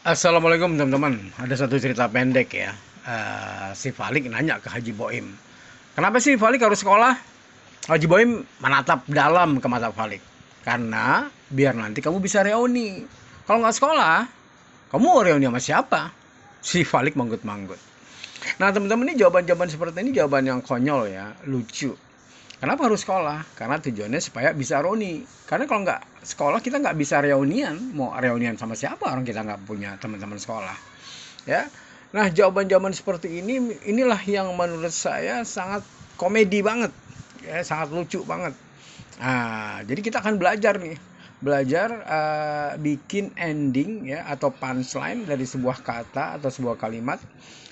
Assalamualaikum teman-teman. Ada satu cerita pendek ya. Si Falik nanya ke Haji Boim, kenapa sih Falik harus sekolah? Haji Boim menatap dalam ke mata Falik. Karena biar nanti kamu bisa reuni. Kalau nggak sekolah, kamu reuni sama siapa? Si Falik manggut-manggut. Nah teman-teman, ini jawaban-jawaban seperti ini jawaban yang konyol ya, lucu. Kenapa harus sekolah? Karena tujuannya supaya bisa reuni. Karena kalau nggak sekolah kita nggak bisa reunian. Mau reunian sama siapa orang kita nggak punya teman-teman sekolah, ya. Nah jawaban-jawaban seperti inilah yang menurut saya sangat komedi banget, ya, sangat lucu banget. Nah jadi kita akan belajar nih, belajar bikin ending ya atau punchline dari sebuah kata atau sebuah kalimat.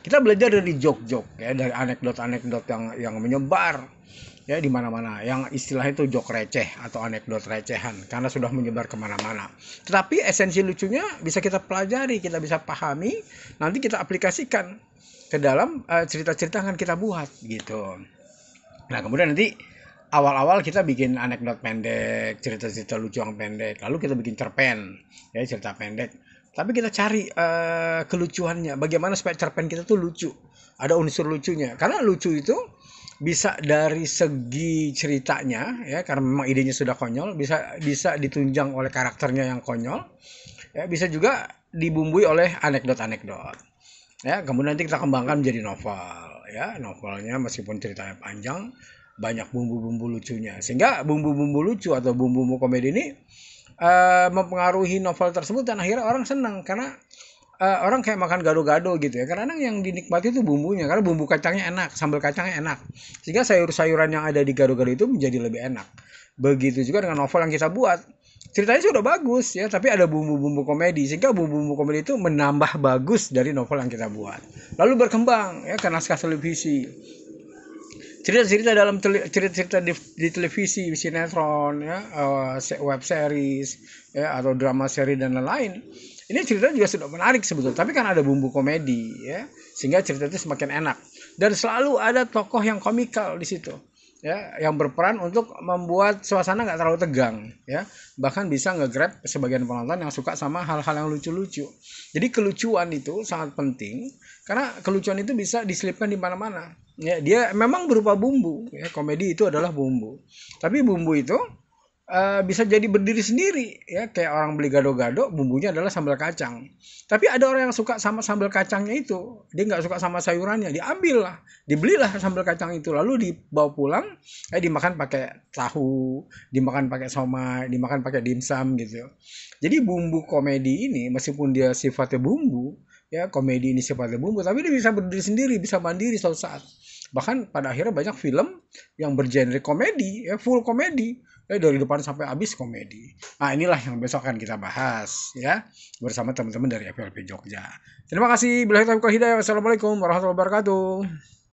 Kita belajar dari joke-joke ya, dari anekdot-anekdot yang menyebar ya di mana-mana, yang istilahnya itu joke receh atau anekdot recehan karena sudah menyebar kemana-mana. Tetapi esensi lucunya bisa kita pelajari, kita bisa pahami, nanti kita aplikasikan ke dalam cerita-cerita yang kita buat gitu. Nah kemudian nanti awal-awal kita bikin anekdot pendek, cerita-cerita lucu yang pendek, lalu kita bikin cerpen ya, cerita pendek. Tapi kita cari kelucuannya, bagaimana supaya cerpen kita tuh lucu, ada unsur lucunya. Karena lucu itu bisa dari segi ceritanya ya, karena memang idenya sudah konyol, bisa bisa ditunjang oleh karakternya yang konyol, ya, bisa juga dibumbui oleh anekdot-anekdot. Ya, kemudian nanti kita kembangkan menjadi novel, ya. Novelnya meskipun ceritanya panjang, banyak bumbu-bumbu lucunya. Sehingga bumbu-bumbu lucu atau bumbu-bumbu komedi ini mempengaruhi novel tersebut dan akhirnya orang senang karena orang kayak makan gado-gado gitu ya. Karena yang dinikmati itu bumbunya, karena bumbu kacangnya enak, sambal kacangnya enak. Sehingga sayur-sayuran yang ada di gado-gado itu menjadi lebih enak. Begitu juga dengan novel yang kita buat. Ceritanya sudah bagus ya, tapi ada bumbu-bumbu komedi, sehingga bumbu-bumbu komedi itu menambah bagus dari novel yang kita buat. Lalu berkembang ya ke naskah televisi. Cerita-cerita dalam cerita-cerita di televisi, sinetron ya, web series ya atau drama seri dan lain-lain. Ini cerita juga sudah menarik sebetulnya, tapi kan ada bumbu komedi ya, sehingga cerita itu semakin enak. Dan selalu ada tokoh yang komikal di situ ya, yang berperan untuk membuat suasana nggak terlalu tegang ya, bahkan bisa nge-grab sebagian penonton yang suka sama hal-hal yang lucu-lucu. Jadi kelucuan itu sangat penting karena kelucuan itu bisa diselipkan di mana-mana ya. Dia memang berupa bumbu ya, komedi itu adalah bumbu, tapi bumbu itu bisa jadi berdiri sendiri ya, kayak orang beli gado-gado bumbunya adalah sambal kacang, tapi ada orang yang suka sama sambal kacangnya itu, dia nggak suka sama sayurannya, diambil lah, dibelilah sambal kacang itu lalu dibawa pulang, dimakan pakai tahu, dimakan pakai somai, dimakan pakai dimsum gitu. Jadi bumbu komedi ini meskipun dia sifatnya bumbu ya, komedi ini sifatnya bumbu, tapi dia bisa berdiri sendiri, bisa mandiri suatu saat. Bahkan pada akhirnya banyak film yang bergenre komedi ya, full komedi dari depan sampai habis komedi. Nah inilah yang besok akan kita bahas ya bersama teman-teman dari FLP Jogja. Terima kasih. Wassalamualaikum warahmatullahi wabarakatuh.